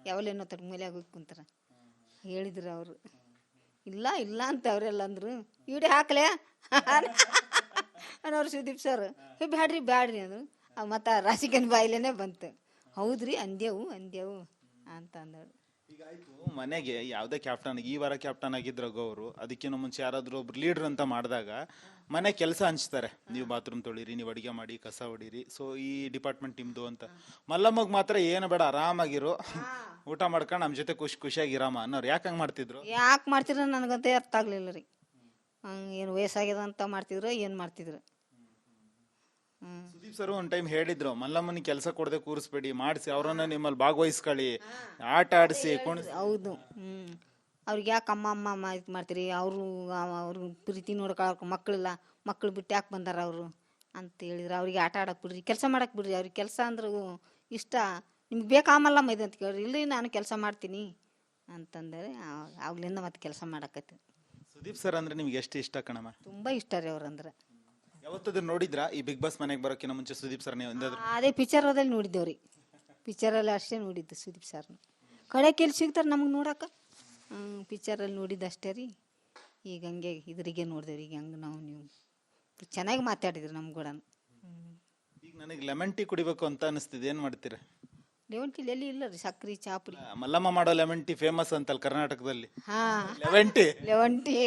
ಯಾವಲ್ಲೇನೋ ತಡ ಮೂಲೆಯಾಗ ಹೋಗಿ ಕುಂತಾರ ಹೇಳಿದ್ರು ಅವರು. ಇಲ್ಲ ಇಲ್ಲ ಅಂತ ಅವರೆಲ್ಲ ಅಂದರು. ವಿಡಿಯೋ ಹಾಕ್ಲೆ ಅನ್ನೋರು ಸುದೀಪ್ ಸರ್. ಬ್ಯಾಡ್ರಿ ಬ್ಯಾಡ್ರಿ ಅಂದರು. ಮತ್ತು ರಾಶಿಕನ್ ಬಾಯಿಲೇನೆ ಬಂತು. ಹೌದ್ರಿ ಅಂದೇವು ಅಂತ ಅಂದಳು. ಈಗ ಆಯ್ತು, ಮನೆಗೆ ಯಾವುದೇ ಕ್ಯಾಪ್ಟನ್, ಈ ವಾರ ಕ್ಯಾಪ್ಟನ್ ಆಗಿದ್ರು ಅವರು, ಅದಕ್ಕಿಂತ ಮುಂಚೆ ಯಾರಾದರೂ ಒಬ್ರು ಲೀಡ್ರ್ ಅಂತ ಮಾಡಿದಾಗ ಮನೆ ಕೆಲಸ ಹಂಚ್ತಾರೆ. ನೀವು ಬಾತ್ರೂಮ್ ತೊಳಿರಿ, ನೀವು ಅಡುಗೆ ಮಾಡಿ, ಕಸ ಹೊಡೀರಿ, ಸೊ ಈ ಡಿಪಾರ್ಟ್ಮೆಂಟ್ ನಿಮ್ಮದು ಅಂತ. ಮಲ್ಲಮ್ಮಗ್ ಮಾತ್ರ ಏನು ಬೇಡ, ಆರಾಮಾಗಿರು, ಊಟ ಮಾಡ್ಕೊಂಡು ನಮ್ಮ ಜೊತೆ ಖುಷಿಯಾಗಿರಾಮ ಅನ್ನೋರು. ಯಾಕೆ ಹಂಗೆ ಮಾಡ್ತಿದ್ರು? ಯಾಕೆ ಮಾಡ್ತಿದ್ರು ನನಗಂತೇ ಅರ್ಥ ಆಗಲಿಲ್ಲ ರೀ. ಏನು ವಯಸ್ಸಾಗ್ಯದ ಅಂತ ಮಾಡ್ತಿದ್ರು, ಏನು ಮಾಡ್ತಿದ್ರು. ಸುದೀಪ್ ಸರ್ ಒಂದು ಟೈಮ್ ಹೇಳಿದ್ರು, ಮಲ್ಲಮ್ಮನಿಗೆ ಕೆಲಸ ಕೊಡದೆ ಕೂರಿಸ್ಬೇಡಿ, ಮಾಡಿಸಿ ಅವರನ್ನ ನಿಮ್ಮಲ್ಲಿ ಭಾಗವಹಿಸ್ಕೊಳ್ಳಿ, ಆಟ ಆಡಿಸಿ. ಹೌದು. ಅವ್ರಿಗೆ ಯಾಕೆ ಅಮ್ಮ ಇದು ಮಾಡ್ತೀರಿ, ಅವ್ರ ಪ್ರೀತಿ ನೋಡ್ಕೊಳಕ್ಕೆ ಮಕ್ಕಳಿಲ್ಲ, ಮಕ್ಕಳು ಬಿಟ್ಟು ಯಾಕೆ ಬಂದಾರ ಅವರು ಅಂತ ಹೇಳಿದ್ರು. ಅವ್ರಿಗೆ ಆಟ ಆಡಕ್ಕೆ ಬಿಡ್ರಿ, ಕೆಲಸ ಮಾಡಕ್ಕೆ ಬಿಡ್ರಿ. ಅವ್ರಿಗೆ ಕೆಲಸ ಅಂದ್ರೆ ಇಷ್ಟ, ನಿಮ್ಗೆ ಬೇಕಾಮಲ್ಲಮ್ಮ ಇದು ಅಂತ ಕೇಳ್ರಿ. ಇಲ್ಲರಿ ನಾನು ಕೆಲಸ ಮಾಡ್ತೀನಿ ಅಂತಂದರೆ ಆಗ್ಲಿಂದ ಮತ್ತೆ ಕೆಲಸ ಮಾಡಕತ್ತಿ. ಸುದೀಪ್ ಸರ್ ಅಂದ್ರೆ ನಿಮ್ಗೆ ಎಷ್ಟು ಇಷ್ಟ ಕಣಮ್ಮ? ತುಂಬ ಇಷ್ಟ ರೀ ಅವ್ರಂದ್ರೆ. ಯಾವತ್ತಾದ್ರೂ ನೋಡಿದ್ರಾ ಈ ಬಿಗ್ ಬಾಸ್ ಮನೆಗೆ ಬರೋಕ್ಕಿಂತ ಮುಂಚೆ ಸುದೀಪ್ ಸರ್? ನೀವು ಅದೇ ಪಿಕ್ಚರಲ್ಲಿ ನೋಡಿದ್ದೇವ್ರಿ. ಪಿಕ್ಚರಲ್ಲಿ ಅಷ್ಟೇ ನೋಡಿದ್ದು ಸುದೀಪ್ ಸರ್ನ. ಕಡೆಗೆ ಎಲ್ಲಿ ಸಿಗ್ತಾರೆ ನಮಗೆ ನೋಡಕ್ಕೆ? ಪಿಕ್ಚರಲ್ಲಿ ನೋಡಿದ್ದು ಅಷ್ಟೇ ರೀ. ಈಗ ಹಂಗೆ ಇದ್ರಿಗೆ ನೋಡಿದೇವ್ರಿ. ಈಗ ಹಂಗೆ ನೀವು ಚೆನ್ನಾಗಿ ಮಾತಾಡಿದ್ರಿ ನಮ್ಮ ಕೂಡ. ಈಗ ನನಗೆ ಲೆಮನ್ ಟೀ ಕುಡಿಬೇಕು ಅಂತ ಅನಿಸ್ತಿದೆ, ಏನು ಮಾಡ್ತೀರಾ? ಲೆಮನ್ ಟೀ ಎಲ್ಲಿ ಇಲ್ಲ ರೀ, ಸಕ್ರೆ ಚಾಪುರಿ. ಮಲ್ಲಮ್ಮ ಮಾಡೋ ಲೆಮನ್ ಟೀ ಫೇಮಸ್ ಅಂತಲ್ಲ ಕರ್ನಾಟಕದಲ್ಲಿ. ಹಾಂ, ಲೆಮನ್ ಟೀ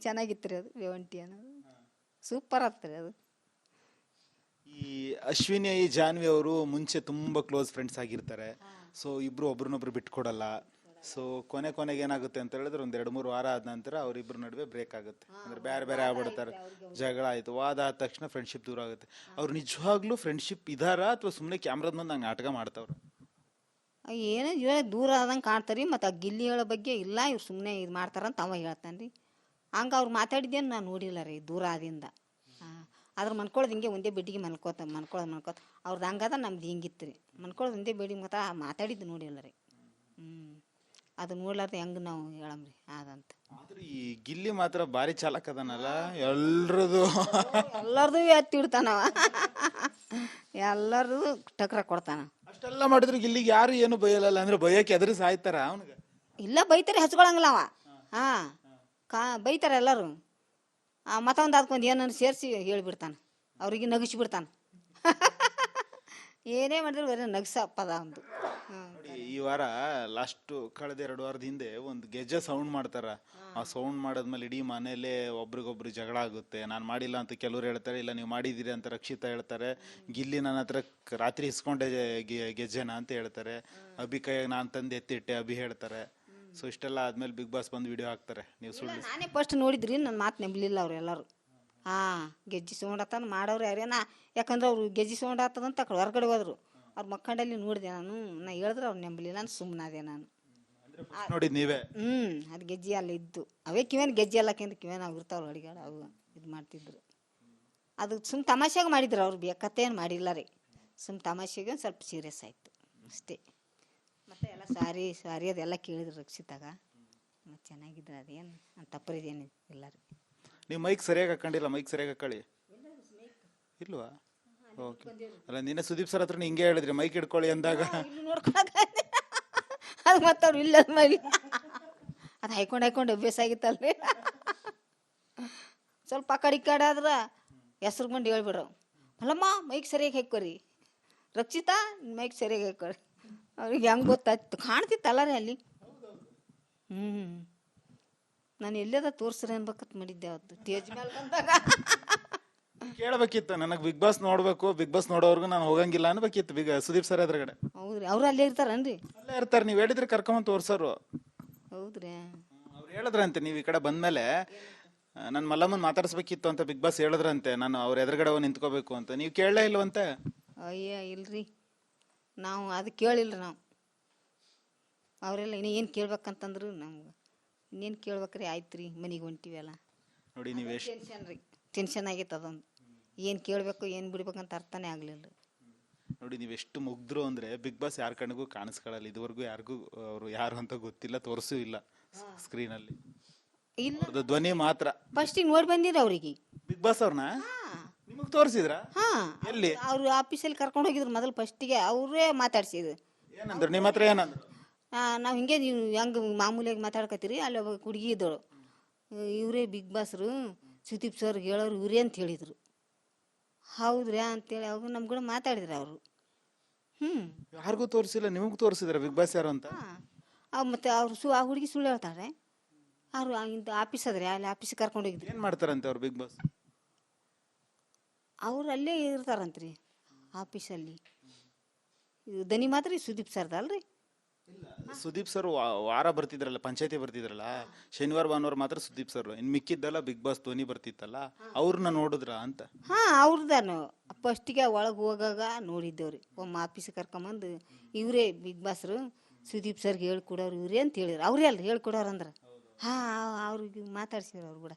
ಚೆನ್ನಾಗಿತ್ತು ರೀ ಅದು. ಲೆಮನ್ ಟೀ ಅನ್ನೋದು ಸೂಪರ್ ಆಗ್ತದೆ ಅದು. ಈ ಅಶ್ವಿನಿ ಜಾನ್ವಿ ಅವರು ಮುಂಚೆ ತುಂಬಾ ಕ್ಲೋಸ್ ಫ್ರೆಂಡ್ಸ್ ಆಗಿರ್ತಾರೆ. ಸೊ ಇಬ್ರು ಒಬ್ರನ್ನೊಬ್ರು ಬಿಟ್ಕೊಡಲ್ಲ. ಸೊ ಕೊನೆಗೆ ಏನಾಗುತ್ತೆ ಅಂತ ಹೇಳಿದ್ರೆ, ಒಂದ್ 2-3 ವಾರ ಆದ ನಂತರ ಅವ್ರಿಬ್ರು ನಡುವೆ ಬ್ರೇಕ್ ಆಗುತ್ತೆ. ಅಂದ್ರೆ ಬೇರೆ ಆಗ್ಬಿಡ್ತಾರೆ, ಜಗಳ ಆಯ್ತು, ವಾದ ಆದ ತಕ್ಷಣ ಫ್ರೆಂಡ್ಶಿಪ್ ದೂರ ಆಗುತ್ತೆ. ಅವ್ರು ನಿಜವಾಗ್ಲೂ ಫ್ರೆಂಡ್ಶಿಪ್ ಇದಾರ ಅಥವಾ ಸುಮ್ಮನೆ ಕ್ಯಾಮ್ರಾದ ಮುಂದೆ ಹಂಗೆ ನಾಟಕ ಮಾಡ್ತಾವ್ರ? ಏನೋ ಇವಾಗ ದೂರ ಆದಂಗೆ ಕಾಣ್ತಾರೆ. ಮತ್ತು ಆ ಗಿಲ್ಲಿ ಹೇಳೋ ಬಗ್ಗೆ ಇಲ್ಲ, ಇವ್ರು ಸುಮ್ಮನೆ ಇದು ಮಾಡ್ತಾರಂತ ಅವ ಹೇಳ್ತಾನೆ ರೀ. ಹಂಗೆ ಅವ್ರು ಮಾತಾಡಿದ್ದೇನು ನಾನು ನೋಡಿಲ್ಲ ರೀ ದೂರ ಆದಿಂದ. ಆದ್ರೆ ಮನ್ಕೊಳ್ಳೋದು ಹಿಂಗೆ ಒಂದೇ ಬೆಡ್ಡಿಗೆ ಮನ್ಕೊಳ್ಳೋದು ಅವ್ರದ್ದು ಹಂಗದ, ನಮ್ದು ಹಿಂಗಿತ್ತು ರೀ. ಮನ್ಕೊಳ್ಳೋದು ಒಂದೇ ಬೆಡ್ಡಿಗೆ ಮಾತಾಡಿದ್ದು ನೋಡಿಲ್ಲ ರೀ. ಅದು ನೋಡ್ಲಾರ್ದು ಹೆಂಗೆ ನಾವು ಹೇಳಮ್ರಿ ಅದಂತ. ಆದ್ರೆ ಈ ಗಿಲ್ಲಿ ಮಾತ್ರ ಭಾರಿ ಚಾಲಕ್ ಅದನಲ್ಲ, ಎಲ್ಲರದು ಎತ್ತಿಡ್ತಾನವ, ಎಲ್ಲರೂ ಟಕ್ರ ಕೊಡ್ತಾನ. ಅಷ್ಟೆಲ್ಲ ಮಾಡಿದ್ರು ಗಿಲ್ಲಿಗೆ ಯಾರು ಏನು ಬೈಯಲ್ಲ, ಅಂದ್ರೆ ಬೈಯಕ್ಕೆ ಎದುರು ಸಾಯ್ತಾರ ಅವನಿಗೆ? ಇಲ್ಲ, ಬೈತಾರೆ, ಹಚ್ಕೊಳಂಗಿಲ್ಲ ಅವ. ಬೈತಾರೆ ಎಲ್ಲರೂ. ಮತ್ತೊಂದು ಅದಕ್ಕೊಂದು ಏನನ್ನು ಸೇರಿಸಿ ಹೇಳಿಬಿಡ್ತಾನೆ, ಅವ್ರಿಗೆ ನಗಿಸ್ಬಿಡ್ತಾನೆ. ಏನೇ ಮಾಡಿದ್ರು ಬರೀ ನಗ್ಸ ಪದ ಒಂದು. ಈ ವಾರ ಲಾಸ್ಟ್ ಕಳೆದ 2 ವಾರದ ಹಿಂದೆ ಒಂದು ಗೆಜ್ಜೆ ಸೌಂಡ್ ಮಾಡ್ತಾರ. ಆ ಸೌಂಡ್ ಮಾಡಾದ್ಮೇಲೆ ಇಡೀ ಮನೇಲೆ ಒಬ್ರಿಗೊಬ್ರು ಜಗಳ ಆಗುತ್ತೆ. ನಾನು ಮಾಡಿಲ್ಲ ಅಂತ ಕೆಲವ್ರು ಹೇಳ್ತಾರೆ, ಇಲ್ಲ ನೀವು ಮಾಡಿದ್ದೀರಿ ಅಂತ ರಕ್ಷಿತಾ ಹೇಳ್ತಾರೆ. ಗಿಲ್ಲಿ ನನ್ನ ಹತ್ರ ರಾತ್ರಿ ಇಸ್ಕೊಂಡೆ ಗೆಜ್ಜೆನ ಅಂತ ಹೇಳ್ತಾರೆ. ಅಭಿ ಕೈಯಾಗ ನಾನು ತಂದು ಎತ್ತಿಟ್ಟೆ ಅಭಿ ಹೇಳ್ತಾರೆ. ಸೊ ಇಷ್ಟೆಲ್ಲ ಆದ್ಮೇಲೆ ಬಿಗ್ ಬಾಸ್ ಬಂದು ವಿಡಿಯೋ ಹಾಕ್ತಾರೆ. ನೀವು ಸುಳ್ಳು? ನಾನೇ ಫಸ್ಟ್ ನೋಡಿದ್ರಿ, ನನ್ನ ಮಾತು ನಂಬಲಿಲ್ಲ ಅವ್ರು ಎಲ್ಲರೂ. ಗೆಜ್ಜೆ ಸೌಂಡ್ ಆತನ ಮಾಡೋರು ಯಾರೇನಾ, ಯಾಕಂದ್ರೆ ಅವ್ರು ಗೆಜ್ಜೆ ಸೌಂಡ್ ಆಗ್ತದಂತ ಅಕಡೆ ಹೊರಗಡೆ ಹೋದ್ರು. ಅವ್ರ ಮಕ್ಕಂಡಲ್ಲಿ ನೋಡಿದೆ ನಾನು ಹೇಳಿದ್ರೆ ಅವ್ರು ನಂಬಲಿಲ್ಲ, ನಾನು ಸುಮ್ಮನಾದೆ ನಾನು. ನೋಡಿದ್ ನೀವೇ? ಅದು ಗೆಜ್ಜೆ ಅಲ್ಲಿ ಇದ್ದು ಅವೇ ಕಿವೇನು ಗೆಜ್ಜೆ ಎಲ್ಲಕ್ಕಿಂತ ಕಿವೇನು ಆಗಿರ್ತಾವ್ರು ಅಡಿಗಾಡ ಅವು ಇದು ಮಾಡ್ತಿದ್ರು. ಅದು ಸುಮ್ಮ ತಮಾಷೆಗೆ ಮಾಡಿದ್ರು, ಅವ್ರು ಬೇಕತ್ತೇನು ಮಾಡಿಲ್ಲ ರೀ. ಸುಮ್ಮ ತಮಾಷೆಗೆ ಒಂದು ಸ್ವಲ್ಪ ಸೀರಿಯಸ್ ಆಯಿತು ಅಷ್ಟೇ. ಮತ್ತು ಎಲ್ಲ ಸಾರಿ ಅದೆಲ್ಲ ಕೇಳಿದ್ರು ರಕ್ಷಿತಾಗ. ಮತ್ತು ಚೆನ್ನಾಗಿದ್ರು, ಅದೇನು ಅಂತ ತಪ್ಪರಿದೇನು ಇಲ್ಲ ರೀ. ನೀವು ಮೈಕ್ ಸರಿಯಾಗಿ ಹಾಕೊಂಡಿಲ್ಲ, ಮೈಕ್ ಸರಿಯಾಗಿ ಹಾಕೊಳ್ಳಿ. ಇಲ್ವಾ? ಓಕೆ. ಅಲ್ಲ, ನಿನ್ನೆ ಸುದೀಪ್ ಸರ್ ಹತ್ರ ಹಿಂಗೆ ಹೇಳಿದ್ರಿ ಮೈಕ್ ಹಿಡ್ಕೊಳ್ಳಿ ಅಂದಾಗ. ಅದು ಮತ್ತು ಅವ್ರು ಇಲ್ಲ ಮೈಲಿ ಅದು ಹಾಯ್ಕೊಂಡು ಅಭ್ಯಾಸ ಆಗಿತ್ತಲ್ರಿ. ಸ್ವಲ್ಪ ಆ ಕಡೆ ಆದ್ರೆ ಹೆಸ್ರು ಬಂದು ಹೇಳ್ಬಿಡ್ರು, ಅಲ್ಲಮ್ಮ ಮೈಕ್ ಸರಿಯಾಗಿ ಹಾಕೋರಿ, ರಕ್ಷಿತಾ ಮೈಕ್ ಸರಿಯಾಗಿ ಹಾಕೋರಿ. ಅವ್ರಿಗೆ ಹೆಂಗೆ ಗೊತ್ತಾಯ್ತು, ಕಾಣ್ತಿತ್ತಲ್ಲ ರೀ ಅಲ್ಲಿ. ನಾನು ಎಲ್ಲದ ತೋರಿಸ್ರಿ ಅನ್ಬೇಕತ್ ಮಾಡಿದ್ದೆ ಅವತ್ತು ಸ್ಟೇಜ್ ಮೇಲೆ ಬಂದಾಗ. ಕೇಳಬೇಕಿತ್ತು, ನನಗೆ ಬಿಗ್ ಬಾಸ್ ನೋಡ್ಬೇಕು, ಬಿಗ್ ಬಾಸ್ ನೋಡೋರ್ಗು ನಾನು ಹೋಗಂಗಿಲ್ಲ ಅನ್ಬೇಕಿತ್ತು ಸುದೀಪ್ ಸರ್ ಎದುರುಗಡೆ. ಹೌದ್ರಿ, ಅವ್ರು ಅಲ್ಲೇ ಇರ್ತಾರನ್ರಿ? ಅಲ್ಲೇ ಇರ್ತಾರೆ. ನೀವು ಹೇಳಿದ್ರೆ ಕರ್ಕೊಂಡ್ ತೋರ್ಸೋರು. ಹೌದ್ರಿ, ಅವ್ರು ಹೇಳಿದ್ರಂತೆ ನೀವು ಈ ಕಡೆ ಬಂದ್ಮೇಲೆ ನನ್ನ ಮಲ್ಲಮ್ಮನ್ ಮಾತಾಡಿಸ್ಬೇಕಿತ್ತು ಅಂತ ಬಿಗ್ ಬಾಸ್ ಹೇಳಿದ್ರಂತೆ, ನಾನು ಅವ್ರ ಎದುರುಗಡೆ ನಿಂತ್ಕೋಬೇಕು ಅಂತ. ನೀವು ಕೇಳಲೇ ಇಲ್ವಂತೆ? ಅಯ್ಯ ಇಲ್ರಿ, ನಾವು ಅದು ಕೇಳಿಲ್ಲ ನಾವು. ಅವರೆಲ್ಲ ಏನು ಕೇಳ್ಬೇಕಂತಂದ್ರು ನಮ್ಗೆ ಇನ್ನೇನು ಕೇಳ್ಬೇಕ್ರಿ. ಆಯ್ತು ರೀ, ಮನೆಗೆ ಹೊಂಟಿವಲ್ಲ ನೋಡಿ. ನೀವು ಟೆನ್ಷನ್ ರೀ, ಟೆನ್ಷನ್ ಆಗೈತೆ ಅದೊಂದು. ಏನು ಕೇಳಬೇಕು ಏನು ಬಿಡ್ಬೇಕಂತ ಅರ್ಥನೇ ಆಗಲಿಲ್ಲ. ನೋಡಿ, ನೀವೆಷ್ಟು ಮುಗ್ದ್ರು ಅಂದರೆ ಬಿಗ್ ಬಾಸ್ ಯಾರ ಕಣ್ಣಿಗೂ ಕಾಣಿಸ್ಕೊಳ್ಳಲ್ಲ. ಇದುವರೆಗೂ ಯಾರಿಗೂ ಅವರು ಯಾರು ಅಂತ ಗೊತ್ತಿಲ್ಲ, ತೋರಿಸೂ ಇಲ್ಲ ಸ್ಕ್ರೀನಲ್ಲಿ. ಇಲ್ಲ, ಧ್ವನಿ ಮಾತ್ರ. ಫಸ್ಟಿಗೆ ನೋಡಿ ಬಂದಿರ ಅವ್ರಿಗೆ ಬಿಗ್ ಬಾಸ್ ಅವ್ರನ್ನ ನಿಮಗೆ ತೋರಿಸಿದ್ರ? ಎಲ್ಲಿ? ಅವ್ರು ಆಫೀಸಲ್ಲಿ ಕರ್ಕೊಂಡು ಹೋಗಿದ್ರು ಮೊದಲು ಫಸ್ಟಿಗೆ, ಅವರೇ ಮಾತಾಡ್ಸಿದ್ರು. ಏನಂದ್ರು ನಿಮ್ಮ ಹತ್ರ ಏನಂದ್ರು? ನಾವು ಹಿಂಗೆ ನೀವು ಹೆಂಗೆ ಮಾಮೂಲಿಯಾಗಿ ಮಾತಾಡ್ಕತ್ತೀರಿ ಅಲ್ಲಿ ಒಬ್ಬ ಹುಡುಗಿ ಇದ್ದಳು, ಇವರೇ ಬಿಗ್ ಬಾಸ್ರು ಸುದೀಪ್ ಸರ್ ಹೇಳೋರು ಇವರೇ ಅಂತ ಹೇಳಿದರು. ಹೌದ್ರಾ ಅಂತೇಳಿ ಅವಾಗ ನಮ್ಮ ಕೂಡ ಮಾತಾಡಿದ್ರು ಅವರು. ಯಾರಿಗೂ ತೋರಿಸಿಲ್ಲ, ನಿಮಗೂ ತೋರಿಸಿದ್ರ ಬಿಗ್ ಬಾಸ್ ಯಾರು ಅಂತ? ಮತ್ತು ಅವ್ರು ಆ ಹುಡುಗಿ ಸುಳ್ಳು ಹೇಳ್ತಾಳೆ. ಅವರು ಇಂಥ ಆಫೀಸ್ ಅದ್ರಿ, ಅಲ್ಲಿ ಆಫೀಸಿಗೆ ಕರ್ಕೊಂಡು ಹೋಗಿದ್ರು. ಏನ್ ಮಾಡ್ತಾರಂತೆ ಅವ್ರು ಬಿಗ್ ಬಾಸ್? ಅವ್ರು ಅಲ್ಲೇ ಇರ್ತಾರಂತ್ರಿ ಆಫೀಸಲ್ಲಿ. ಇದು ದನಿ ಮಾತ್ರ ಈ ಸುದೀಪ್ ಸರ್ದಲ್ರಿ. ಸುದೀಪ್ ಸರ್ ವಾರ ಬರ್ತಿದ್ರಲ್ಲ, ಪಂಚಾಯತಿ ಬರ್ತಿದ್ರಲ್ಲ, ಶನಿವಾರ ಭಾನುವಾರ ಮಾತ್ರ ಸುದೀಪ್ ಸರ್, ಇನ್ ಮಿಕ್ಕಿದ್ದೆಲ್ಲ ಬಿಗ್ ಬಾಸ್ ಧ್ವನಿ ಬರ್ತಿತ್ತಲ್ಲ, ಅವ್ರನ್ನ ನೋಡಿದ್ರ ಅಂತ? ಅವ್ರದ್ದಾನು ಫಸ್ಟಿಗೆ ಒಳಗೆ ಹೋಗಾಗ ನೋಡಿದ್ದೇವ್ರಿ. ಒಮ್ಮ ಆಫೀಸಿಗೆ ಕರ್ಕೊಂಬಂದು ಇವರೇ ಬಿಗ್ ಬಾಸ್ರು ಸುದೀಪ್ ಸರ್ಗೆ ಹೇಳ್ಕೊಡೋರು ಇವರೇ ಅಂತ ಹೇಳಿದ್ರು. ಅವರೇ ಅಲ್ರಿ ಹೇಳ್ಕೊಡೋರು ಅಂದ್ರೆ. ಅವ್ರಿಗೆ ಮಾತಾಡ್ಸಿದ್ರು ಅವ್ರು ಕೂಡ.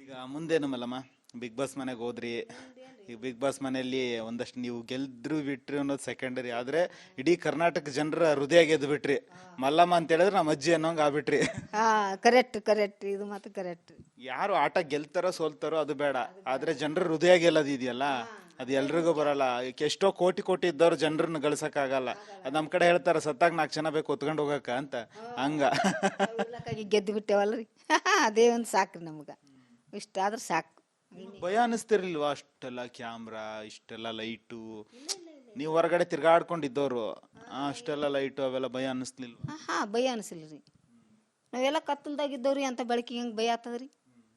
ಈಗ ಮುಂದೇನು ಮಲ್ಲಮ್ಮ, ಬಿಗ್ ಬಾಸ್ ಮನೆಗೆ ಹೋದ್ರಿ, ಈಗ ಬಿಗ್ ಬಾಸ್ ಮನೆಯಲ್ಲಿ ಒಂದಷ್ಟು ನೀವು ಗೆಲ್ದ್ರು ಬಿಟ್ರಿ ಅನ್ನೋದು ಸೆಕೆಂಡರಿ, ಆದ್ರೆ ಇಡೀ ಕರ್ನಾಟಕ ಜನರ ಹೃದಯ ಗೆದ್ದು ಬಿಟ್ರಿ. ಮಲ್ಲಮ್ಮ ಅಂತ ಹೇಳಿದ್ರೆ ನಮ್ಮ ಅಜ್ಜಿ ಅನ್ನೋಂಗ್ ಆಗ್ಬಿಟ್ರಿ. ಕರೆಕ್ಟ್ ಇದು ಮಾತು ಕರೆಕ್ಟ್. ಯಾರು ಆಟ ಗೆಲ್ತಾರೋ ಸೋಲ್ತಾರೋ ಅದು ಬೇಡ, ಆದ್ರೆ ಜನರ ಹೃದಯ ಗೆಲ್ಲೋದು ಇದೆಯಲ್ಲ ಅದು ಎಲ್ರಿಗೂ ಬರಲ್ಲ. ಎಷ್ಟೋ ಕೋಟಿ ಇದ್ದವ್ರು ಜನರನ್ನ ಗಳಿಸಕ್ಕಾಗಲ್ಲ. ಅದು ನಮ್ಮ ಕಡೆ ಹೇಳ್ತಾರ, ಸತ್ತಾಗ 4 ಜನ ಬೇಕು ಹೊತ್ಕೊಂಡು ಹೋಗಕ್ಕ ಅಂತ, ಹಂಗ ಗೆದ್ದು ಬಿಟ್ಟೇವಲ್ರಿ. ಅದೇ ಒಂದು ಸಾಕ್ರಿ ನಮ್ಗೆ, ಇಷ್ಟ ಆದ್ರೆ ಸಾಕು. ಭಯ ಅನಿಸ್ತಿರ್ಲಿಲ್ವಾ? ಅಷ್ಟೆಲ್ಲ ಕ್ಯಾಮ್ರಾ, ಇಷ್ಟೆಲ್ಲ ಲೈಟು, ನೀವು ಹೊರಗಡೆ ತಿರ್ಗಾಡ್ಕೊಂಡಿದ್ದವ್ರು, ಅಷ್ಟೆಲ್ಲ ಲೈಟು ಅವೆಲ್ಲ ಭಯ ಅನ್ನಿಸ್ಲಿಲ್ವಾ? ಭಯ ಅನಿಸಿಲ್ಲ ರೀ. ನಾವೆಲ್ಲ ಕತ್ತಲ್ದಾಗಿದ್ದವ್ರಿ, ಅಂತ ಬೆಳಕಿಗೆ ಹೆಂಗೆ ಭಯ ಆಗ್ತದ್ರಿ?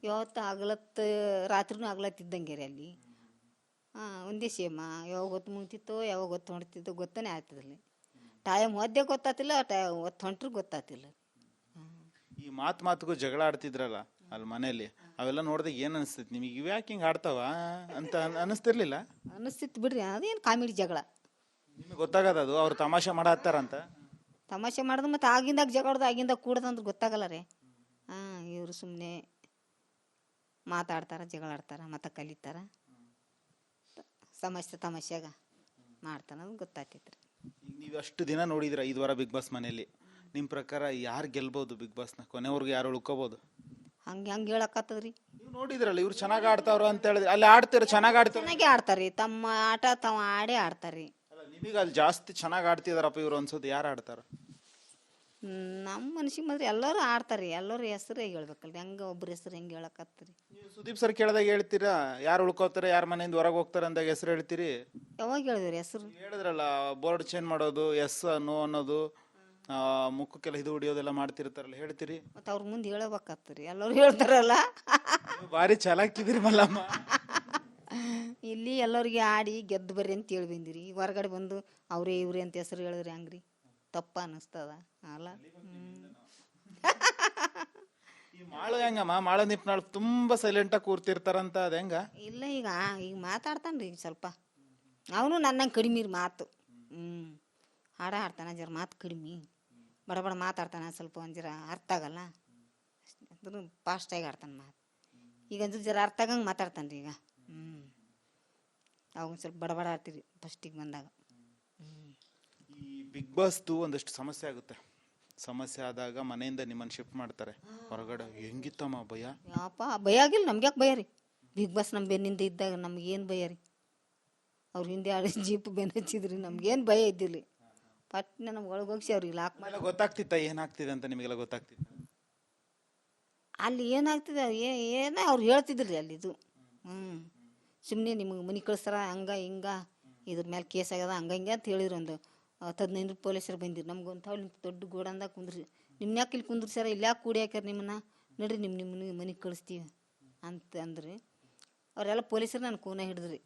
ಯಾವತ್ತು ಆಗ್ಲತ್ತ ರಾತ್ರಿನೂ ಆಗ್ಲತ್ತಿದ್ದಂಗೆ ರೀ ಅಲ್ಲಿ. ಒಂದೇ ಸೇಮ, ಯಾವಾಗ ಹೊತ್ತು ಮುಗ್ತಿತ್ತೋ ಯಾವಾಗ ಹೊತ್ತು ಹೊಂಡ್ತಿತ್ತೋ ಗೊತ್ತನೇ ಆಗ್ತದಿಲ್ಲ. ಟೈಮ್ ಒದ್ದೆ ಗೊತ್ತಾತಿಲ್ಲ, ಹೊತ್ತು ಹೊಂಟ್ರು ಗೊತ್ತಾತಿಲ್ಲ. ಈ ಮಾತಿಗೂ ಜಗಳ ಆಡ್ತಿದ್ರಲ್ಲ ಅಲ್ಲಿ ಮನೇಲಿ, ಅವೆಲ್ಲ ನೋಡಿದಾಗ ಏನ್ ಅನಿಸ್ತೈತಿ ನಿಮಗೆ? ಇವ್ ಯಾಕೆ ಹಿಂಗೆ ಆಡ್ತಾವ ಅಂತ ಅನಿಸ್ತಿರ್ಲಿಲ್ಲ? ಅನಿಸ್ತಿತ್ತು ಬಿಡ್ರಿ, ಅದೇನು ಕಾಮಿಡಿ ಜಗಳ. ನಿಮಗೆ ಗೊತ್ತಾಗದ ಅದು ಅವ್ರು ತಮಾಷೆ ಮಾಡತ್ತಾರಂತ? ತಮಾಷೆ ಮಾಡೋದು ಮತ್ತು ಆಗಿಂದಾಗ ಜಗಳದು ಆಗಿಂದಾಗ ಕೂಡದಂದ್ರೆ ಗೊತ್ತಾಗಲ್ಲ ರೀ. ಇವರು ಸುಮ್ಮನೆ ಮಾತಾಡ್ತಾರ, ಜಗಳ ಆಡ್ತಾರ, ಮತ್ತು ಕಲಿತಾರ, ತಮಾಷೆಗ ಮಾಡ್ತಾನ, ಅದು ಗೊತ್ತಾಗ್ತೈತ್ರಿ. ಈಗ ನೀವು ಅಷ್ಟು ದಿನ ನೋಡಿದ್ರ 5 ವಾರ ಬಿಗ್ ಬಾಸ್ ಮನೆಯಲ್ಲಿ, ನಿಮ್ಮ ಪ್ರಕಾರ ಯಾರು ಗೆಲ್ಬಹುದು ಬಿಗ್ ಬಾಸ್ನ? ಕೊನೆವರೆಗೂ ಯಾರು ಉಳ್ಕೋಬಹುದು? ಹಂಗೆ ಹೇಳಕತ್ತದ್ರಿ. ನೀವು ನೋಡಿದ್ರಲ್ಲ, ಇವ್ರು ಚೆನ್ನಾಗಿ ಆಡ್ತಾವ್ರ ಅಂತ ಹೇಳಿದ್ರಿ, ಅಲ್ಲಿ ಆಡ್ತೀರ, ಚೆನ್ನಾಗಿ ಆಡ್ತಾರೆ, ಚೆನ್ನಾಗಿ ಆಡ್ತಾರ್ರಿ, ತಮ್ಮ ಆಟ ತಾವು ಆಡೇ ಆಡ್ತಾರ್ರಿ. ನಿಮಗೆ ಅಲ್ಲಿ ಜಾಸ್ತಿ ಚೆನ್ನಾಗಿ ಆಡ್ತಿದಾರಪ್ಪ ಇವ್ರು ಅನ್ಸೋದು ಯಾರು ಆಡ್ತಾರ? ನಮ್ಮ ಮನ್ಸಿಗೆ ಮಾತ್ರ ಎಲ್ಲರೂ ಆಡ್ತಾರ್ರಿ. ಎಲ್ಲರೂ ಹೆಸರೇ ಹೇಳ್ಬೇಕಲ್ರಿ, ಹಂಗೆ ಒಬ್ರ ಹೆಸರು ಹೆಂಗೆ ಹೇಳಕತ್ತೀರಿ? ನೀವು ಸುದೀಪ್ ಸರ್ ಕೇಳಿದಾಗ ಹೇಳ್ತೀರಾ ಯಾರು ಉಳ್ಕೋತಾರೆ, ಯಾರ ಮನೆಯಿಂದ ಹೊರಗೆ ಹೋಗ್ತಾರೆ ಅಂದಾಗ ಹೆಸರು ಹೇಳ್ತೀರಿ? ಯಾವಾಗ ಹೇಳಿದ್ರಿ ಹೆಸರು? ಹೇಳಿದ್ರಲ್ಲ, ಬೋರ್ಡ್ ಚೇಂಜ್ ಮಾಡೋದು, ಎಸ್ ನೋ ಅನ್ನೋದು, ಮುಖಕ್ಕೆಲ್ಲ ಇದು ಹೊಡಿಯೋದೆಲ್ಲ ಮಾಡ್ತಿರ್ತಾರಲ್ಲ, ಹೇಳ್ತೀರಿ? ಮತ್ತು ಅವ್ರ ಮುಂದೆ ಹೇಳಬೇಕಾಗ್ತರಿ, ಎಲ್ಲರೂ ಹೇಳ್ತಾರಲ್ಲ. ಭಾರಿ ಚಾಲಾಕಿದ್ರಿ ಮಲ್ಲಮ್ಮ. ಇಲ್ಲಿ ಎಲ್ಲರಿಗೆ ಆಡಿ ಗೆದ್ದು ಬರ್ರಿ ಅಂತ ಹೇಳಿ ಬಂದಿರಿ, ಈಗ ಹೊರಗಡೆ ಬಂದು ಅವರೇ ಇವ್ರಿ ಅಂತ ಹೆಸರು ಹೇಳಿದ್ರಿ ಹಂಗ್ರಿ? ತಪ್ಪ ಅನ್ನಿಸ್ತದ ಅಲ್ಲ? ಈ ಮಾಳು ಹೆಂಗಮ್ಮ, ಮಾಳ ನಿಪ್ನಾಳ್ ತುಂಬಾ ಸೈಲೆಂಟಾಗಿ ಕೂರ್ತಿರ್ತಾರಂತ, ಅದ ಹೆಂಗ? ಇಲ್ಲ, ಈಗ ಮಾತಾಡ್ತಾನ್ರಿ ಈಗ ಸ್ವಲ್ಪ. ಅವನು ನನ್ನಂಗೆ ಕಡಿಮೆ ರೀ ಮಾತು. ಹಾಡ ಹಾಡ್ತಾನೆ, ಜರ ಮಾತು ಕಡಿಮೆ, ಬಡ ಮಾತಾಡ್ತಾನೆ, ಸ್ವಲ್ಪ ಒಂದು ಜರ ಅರ್ಥ ಆಗಲ್ಲ, ಅಂದ್ರೂ ಫಾಸ್ಟಾಗಿ ಆಡ್ತಾನೆ ಮಾತು. ಈಗ ಅಂದ್ರೆ ಜರ ಅರ್ಥ ಆಗಂಗೆ ಮಾತಾಡ್ತಾನೆ ರೀ ಈಗ. ಅವಾಗ ಸ್ವಲ್ಪ ಬಡ ಆಡ್ತೀರಿ ಫಸ್ಟಿಗೆ ಬಂದಾಗ. ಈ ಬಿಗ್ ಬಾಸ್ದು ಒಂದಷ್ಟು ಸಮಸ್ಯೆ ಆಗುತ್ತೆ. ಸಮಸ್ಯೆ ಆದಾಗ ಮನೆಯಿಂದ ನಿಮ್ಮನ್ನು ಶಿಫ್ಟ್ ಮಾಡ್ತಾರೆ ಹೊರಗಡೆ. ಹೆಂಗಿತ್ತಮ್ಮ ಭಯ? ಯಾಪ ಭಯ ಆಗಿಲ್ಲ, ನಮ್ಗೆ ಯಾಕೆ ಭಯ ರೀ? ಬಿಗ್ ಬಾಸ್ ನಮ್ಮ ಬೆನ್ನಿಂದ ಇದ್ದಾಗ ನಮ್ಗೇನು ಭಯ ರೀ? ಅವ್ರ ಹಿಂದೆ ಆಡಿ ಜೀಪ್ ಬೆನ್ನು ಹಚ್ಚಿದ್ರಿ, ನಮ್ಗೇನು ಭಯ ಇದ್ದಿಲ್ಲ. ಪಟ್ನೆ ನಮ್ಗೆ ಒಳಗೆ ಹೋಗಿಸಿ ಅವ್ರಿಗೆ ಲಾಕ್ ಮಾಡಿ. ಗೊತ್ತಾಗ್ತಿತ್ತ ಏನಾಗ್ತಿದೆ ಅಂತ? ನಿಮಗೆಲ್ಲ ಗೊತ್ತಾಗ್ತಿತ್ತು ಅಲ್ಲಿ ಏನಾಗ್ತಿದೆ ಏನೋ ಅವ್ರು ಹೇಳ್ತಿದ್ರಿ ಅಲ್ಲಿ ಇದು. ಸುಮ್ಮನೆ ನಿಮಗೆ ಮನೆ ಕಳಿಸ್ತಾರ, ಹಂಗೆ ಹಿಂಗೆ, ಇದ್ರ ಮೇಲೆ ಕೇಸ್ ಆಗ್ಯದ ಹಂಗೆ ಅಂತ ಹೇಳಿದ್ರು. ಒಂದು 15 ಪೊಲೀಸರು ಬಂದಿರು ನಮ್ಗೊಂದು ತಾವು ದೊಡ್ಡ ಗೋಡಂದಾಗ ಕುಂದ್ರಿ. ನಿಮ್ನ ಯಾಕೆ ಇಲ್ಲಿ ಕುಂದ್ರಿ ಸರ, ಇಲ್ಲಿ ಯಾಕೆ ಕೂಡಿ ಹಾಕ್ಯಾರ ನಿಮ್ಮನ್ನ, ನಡ್ರಿ ನಿಮ್ಮ ಮನೆಗೆ ಕಳಿಸ್ತೀವಿ ಅಂತ ಅಂದ್ರಿ. ಅವರೆಲ್ಲ ಪೊಲೀಸರು ನನ್ನ ಕೂನ ಹಿಡಿದ್ರಿ.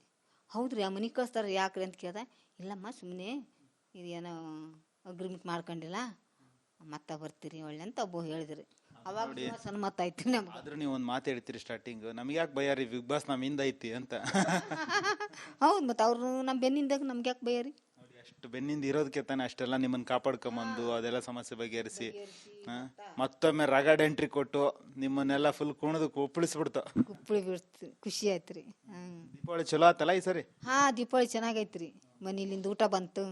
ಹೌದ್ರಿ, ಆ ಮನೆಗೆ ಕಳಿಸ್ತಾರೆ ಯಾಕ್ರಿ ಅಂತ ಕೇಳ್ದೆ. ಇಲ್ಲಮ್ಮ ಸುಮ್ಮನೆ ಇದೇನೋ ಅಗ್ರಿಮೆಂಟ್ ಮಾಡ್ಕೊಂಡಿಲ್ಲ, ಮತ್ತೆ ಬರ್ತೀರಿ ಒಳ್ಳೆ ಅಂತ ಒಬ್ಬ ಹೇಳಿದ್ರಿ. ಅವಾಗ ಸನ್ಮತ ಐತಿ ನಮ್ಗೆ. ಆದ್ರೂ ನೀವು ಒಂದು ಮಾತು ಹೇಳ್ತೀರಿ ಸ್ಟಾರ್ಟಿಂಗ್, ನಮ್ಗೆ ಯಾಕೆ ಭಯ ರೀ, ಬಿಗ್ ಬಾಸ್ ನಮ್ಮ ಹಿಂದೆ ಐತಿ ಅಂತ. ಹೌದು, ಮತ್ತು ಅವ್ರು ನಮ್ಮ ಬೆನ್ನಿಂದಾಗ ನಮ್ಗೆ ಯಾಕೆ ಭಯ ರೀ? ಅಷ್ಟು ಬೆನ್ನಿಂದ ಇರೋದಕ್ಕೆ ತಾನೆ ಅಷ್ಟೆಲ್ಲ ನಿಮ್ಮನ್ನು ಕಾಪಾಡ್ಕೊಂಬಂದು ಅದೆಲ್ಲ ಸಮಸ್ಯೆ ಬಗೆಹರಿಸಿ ಮತ್ತೊಮ್ಮೆ ರಗಡ್ ಎಂಟ್ರಿ ಕೊಟ್ಟು ನಿಮ್ಮನ್ನೆಲ್ಲ ಫುಲ್ ಕುಣಿದು ಕುಪ್ಪಳಿಸ್ಬಿಡ್ತು. ಕುಪ್ಪಳಿ ಬಿಡ್ತು, ಖುಷಿ ಆಯ್ತು ರೀ. ದೀಪಾವಳಿ ಚಲೋ ಆತಲ್ಲ ಈ ಸರಿ? ದೀಪಾವಳಿ ಚೆನ್ನಾಗೈತ್ರಿ, ಮನೇಲಿಂದ ಊಟ ಬಂತು.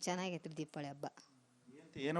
ಚೆನ್ನಾಗೈತ್ರಿ ದೀಪಾವಳಿ ಹಬ್ಬ. ಏನು ಊಟ